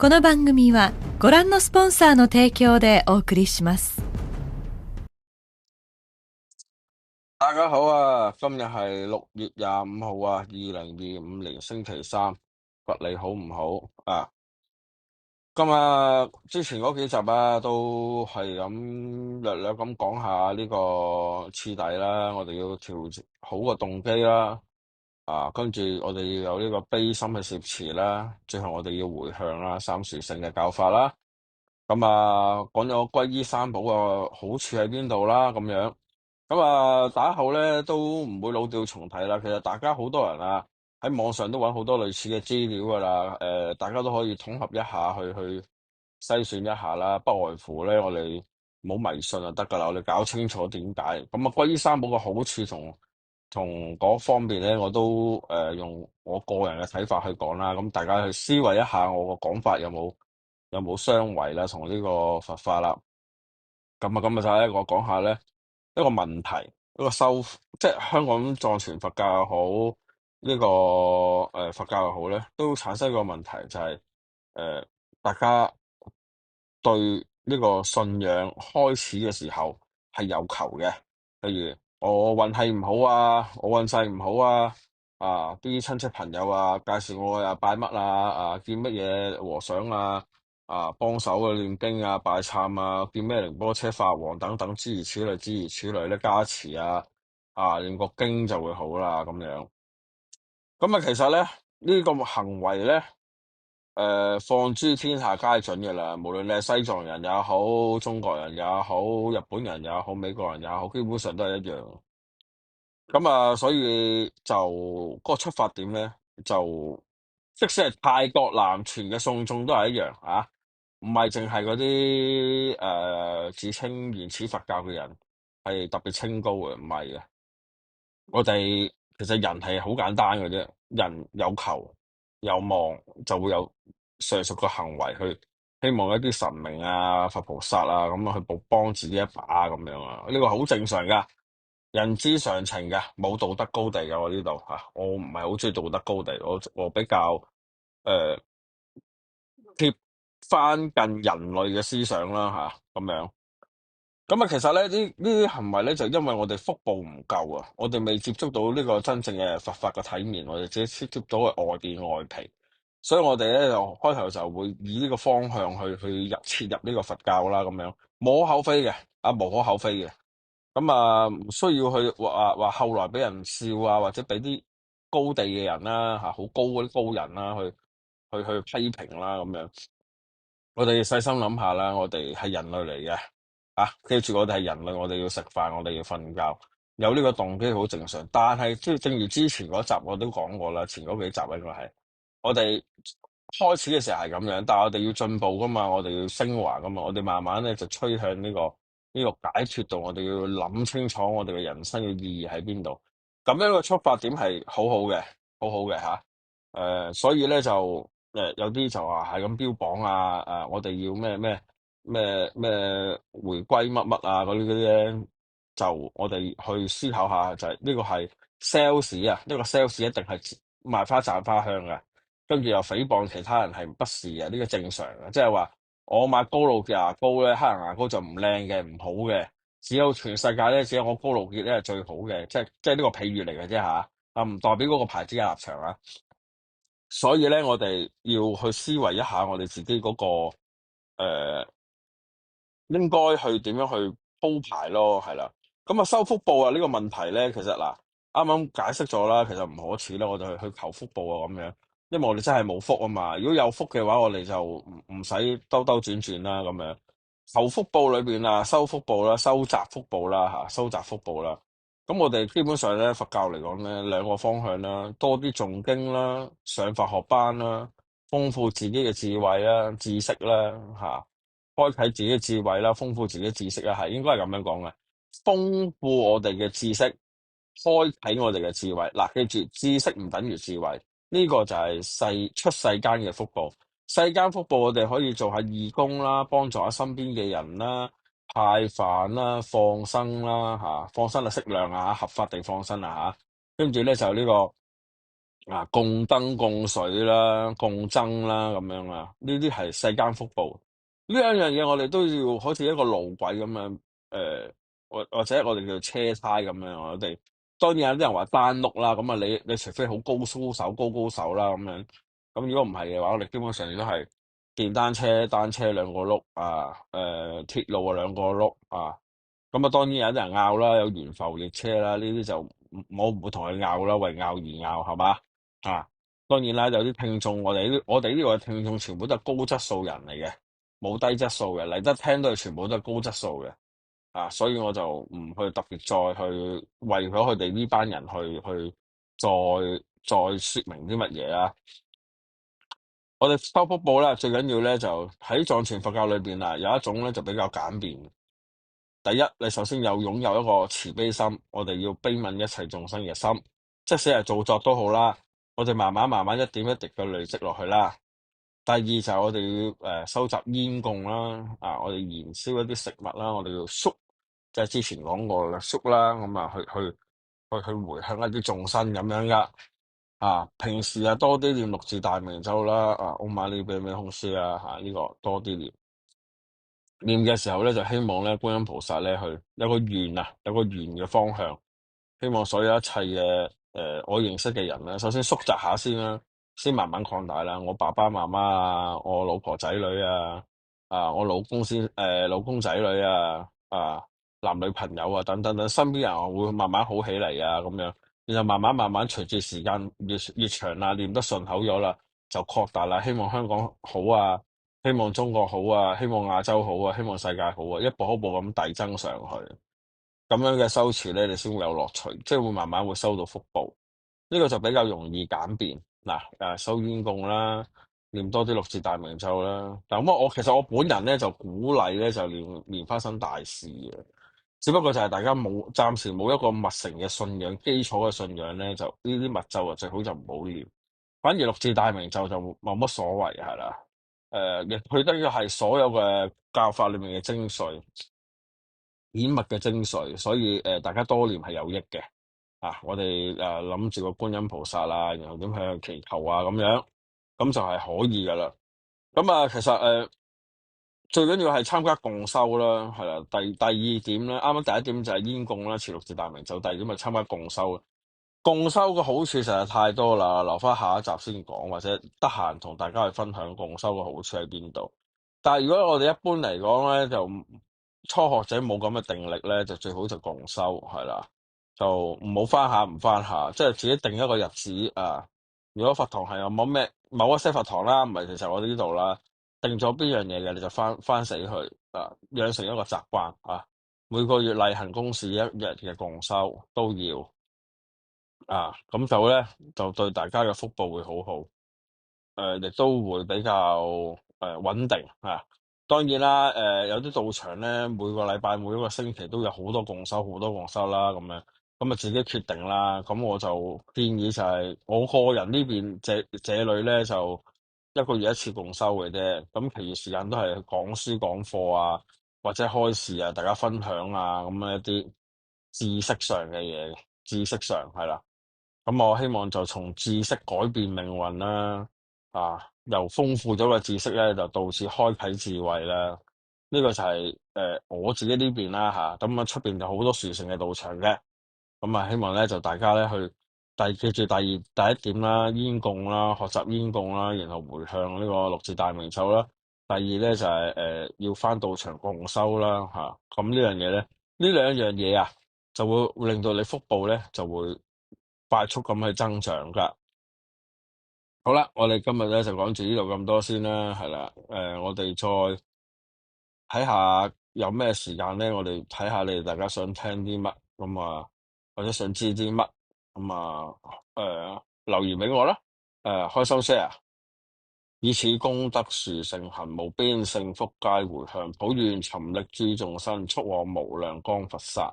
この番組はご覧のスポンサーの提供でお送りします。大家好啊，今日係6月25號啊，2025年星期三，佛你好唔好啊？今日之前嗰幾集啊，都係咁略略咁講下呢個次第啦，我哋要調節好個動機啦，跟住我哋要有呢個悲心嘅攝持啦，最後我哋要回向啦，三殊勝嘅教法啦。咁講咗皈依三寶嘅好處喺邊度啦，咁樣。大家好咧，都唔會老調重提啦。其實大家好多人啊，喺網上都揾好多類似嘅資料噶啦。大家都可以統合一下去篩選一下啦。不外乎咧，我哋唔好迷信就得噶啦。我哋搞清楚點解。皈依三寶嘅好處同嗰方面咧，我都用我個人嘅睇法去講啦。咁大家去思維一下，我個講法有冇相違啦，同呢個佛法啦。就係我講下咧一個問題，一個即係香港藏傳佛教又好，呢個佛教又好咧，都產生一個問題，就係大家對呢個信仰開始嘅時候係有求嘅，例如我運氣唔好啊，我運勢唔好啊，啲親戚朋友啊介紹我拜乜見乜嘢和尚幫手念經拜懺見咩仁波切法王等等諸如此類咧加持念個經就會好啦咁樣。其實咧呢個行為咧，放諸天下皆準嘅啦，無論你係西藏人也好，中國人也好，日本人也好，美國人也好，基本上都係一樣。所以就嗰個出發點咧，就即使係泰國南傳嘅信眾都係一樣唔係淨係嗰啲自稱原始佛教嘅人係特別清高嘅，唔係嘅。我哋其實人係好簡單嘅啫，人有求有望就會有上述嘅行為去希望一啲神明佛菩薩去幫自己一把咁樣呢個好正常噶，人之常情噶，冇道德高地噶。我呢度我唔係好中意道德高地，我比較誒貼翻近人類嘅思想啦咁樣。其實咧呢啲行為咧就因為我哋福報唔夠啊，我哋未接觸到呢個真正嘅佛法嘅體面，我哋只接觸到嘅外邊外皮，所以我哋咧就開頭就會以呢個方向去切入呢個佛教啦咁樣，無可厚非嘅無可厚非嘅。唔需要去話後來俾人笑或者俾啲高地嘅人啦好高嗰啲高人啦去批評啦咁樣。我哋細心諗下啦，我哋係人類嚟嘅記住我哋係人類，我哋要食飯，我哋要瞓覺，有呢個動機好正常。但係即係正如之前嗰集我都講過啦，前嗰幾集應該係我哋開始嘅時候係咁樣，但係我哋要進步噶嘛，我哋要升華噶嘛，我哋慢慢咧就趨向呢個解脫度，我哋要諗清楚我哋嘅人生嘅意義喺邊度。咁樣個出發點係好好嘅，好好嘅所以咧就有啲就話係咁標榜我哋要咩回歸乜乜嗰啲咧，就我哋去思考下，就係呢個係 sales 呢個 sales 一定係賣花讚花香嘅，跟住又誹謗其他人係不是嘅，呢個正常嘅，即係話我買高露潔牙膏咧，黑人牙膏就唔靚嘅，唔好嘅，只有全世界咧，只有我高露潔咧係最好嘅，即係呢個譬喻嚟嘅啫唔代表嗰個牌子嘅立場。所以咧，我哋要去思維一下我哋自己嗰個應該去點樣去鋪排咯，係啦。收福報呢個問題咧，其實嗱，啱啱解釋咗啦，其實唔可恥啦，我哋去求福報咁樣，因為我哋真係冇福啊嘛。如果有福嘅話，我哋就唔使兜兜轉轉啦咁樣。求福報裏邊收福報啦，收集福報啦收集福報啦。我哋基本上咧，佛教嚟講咧，兩個方向啦，多啲誦經啦，上佛學班啦，豐富自己嘅智慧啦、知識啦開啟自己嘅智慧啦，豐富自己嘅知識係應該係咁樣講嘅。豐富我哋嘅知識，開啟我哋嘅智慧。嗱，記住，知識唔等於智慧，呢個就係出世間嘅福報。世間福報，我哋可以做下義工啦，幫助下身邊嘅人啦，派飯啦，放生啦放生適量合法地放生跟住咧就呢個共燈共水啦，共爭啦，咁樣啊，呢啲係世間福報。呢兩樣嘢我哋都要好似一個路軌咁樣，或者我哋叫車胎咁樣。我哋當然有啲人話單碌啦，咁啊你除非好高手啦咁樣。咁如果唔係嘅話，我哋基本上都係電單車、單車兩個轆啊，鐵路啊兩個轆啊。咁啊，當然有啲人拗啦，有懸浮列車啦，呢啲就我唔會同佢拗啦，為拗而拗，係嘛？啊，當然啦，有啲聽眾，我哋呢個聽眾全部都係高質素人嚟嘅，冇低質素嘅，嚟得聽都係全部都係高質素嘅。所以我就唔去特別再去為咗佢哋呢班人去再説明啲乜嘢啦。我哋收福報咧，最緊要咧就喺藏傳佛教裏邊啊，有一種咧就比較簡便。第一，你首先擁有一個慈悲心，我哋要悲憫一切眾生嘅心，即使係造作都好啦，我哋慢慢一點一滴嘅累積落去啦。第二就係我哋要收集煙供啦，我哋燃燒一啲食物啦，我哋要宿，即係之前講過啦，宿啦，咁啊去回向一啲眾生咁樣噶。平時多啲念六字大明咒啦，唵嘛呢叭咪吽師啦，呢個多啲念嘅時候咧，就希望咧觀音菩薩咧去有個願啊，有個願嘅方向。希望所有一切嘅我認識嘅人咧，首先縮窄下先啦，先慢慢擴大啦。我爸爸媽媽啊，我老婆仔女啊，我老公仔女啊，男女朋友啊，等等等，身邊人會慢慢好起嚟啊，咁樣，然後慢慢隨住時間越長啦，念得順口咗啦，就擴大啦。希望香港好啊，希望中國好啊，希望亞洲好啊，希望世界好啊，一步一步咁遞增上去。咁樣嘅修持咧，你先會有樂趣，即係會慢慢會收到福報。呢個就比較容易簡便。收煙供啦，念多啲六字大明咒啦。但咁其實我本人咧就鼓勵咧就念花生大士嘅，只不過就係大家暫時冇一個密誠嘅信仰基礎嘅信仰咧，就呢啲密咒啊最好就唔好念。反而六字大明咒就冇乜所謂係啦。佢都要係所有嘅教法裏面嘅精髓。顯密嘅精髓，所以大家多念係有益嘅。我哋諗住個觀音菩薩啦，然後點向佢祈求啊，咁樣咁就係可以噶啦。咁其實最緊要係參加共修啦，係啦。第二點咧，啱啱第一點就係煙供啦，持六字大明咒。第二點係參加共修。共修嘅好處實在太多啦，留翻下一集先講，或者得閒同大家去分享共修嘅好處喺邊度。但係如果我哋一般嚟講咧，就初學者冇咁嘅定力咧，就最好就共修係啦，就唔好翻下唔翻下，即係自己定一個日子啊。如果佛堂係有冇咩某一些佛堂啦，唔係其實我哋呢度啦，定咗邊樣嘢嘅你就翻死去養成一個習慣啊。每個月例行公事一日嘅共修都要。咁就對大家嘅福報會好好，亦都會比較穩定啊。當然啦，有啲道場咧，每個禮拜每一個星期都有好多共修啦，咁樣咁啊自己決定啦。咁我就建議就係我個人呢邊這裏咧就一個月一次共修嘅啫。咁其餘時間都係講書講課啊，或者開示啊，大家分享啊，咁樣一啲知識上嘅嘢，知識上係啦。咁我希望就從知識改變命運啦，由豐富咗嘅知識咧，就導致開啟智慧啦。呢個就係我自己呢邊啦吓，咁出邊就好多殊勝嘅道場嘅。咁希望咧就大家咧去記住第一點啦，煙供啦，學習煙供啦，然後回向呢個六字大明咒啦。第二咧就係要返道場共修啦吓。咁呢樣嘢咧，呢兩樣嘢就會令到你福報咧就會快速咁去增長噶。好啦，我哋今日咧就講住呢度咁多先啦，係啦，我哋再睇下有咩時間咧，我哋睇下你哋大家想聽啲乜，咁或者想知啲乜，咁留言俾我啦，開心 share，以此功德殊勝行，無邊勝福皆回向，普願尋力諸眾生，速往無量光佛剎。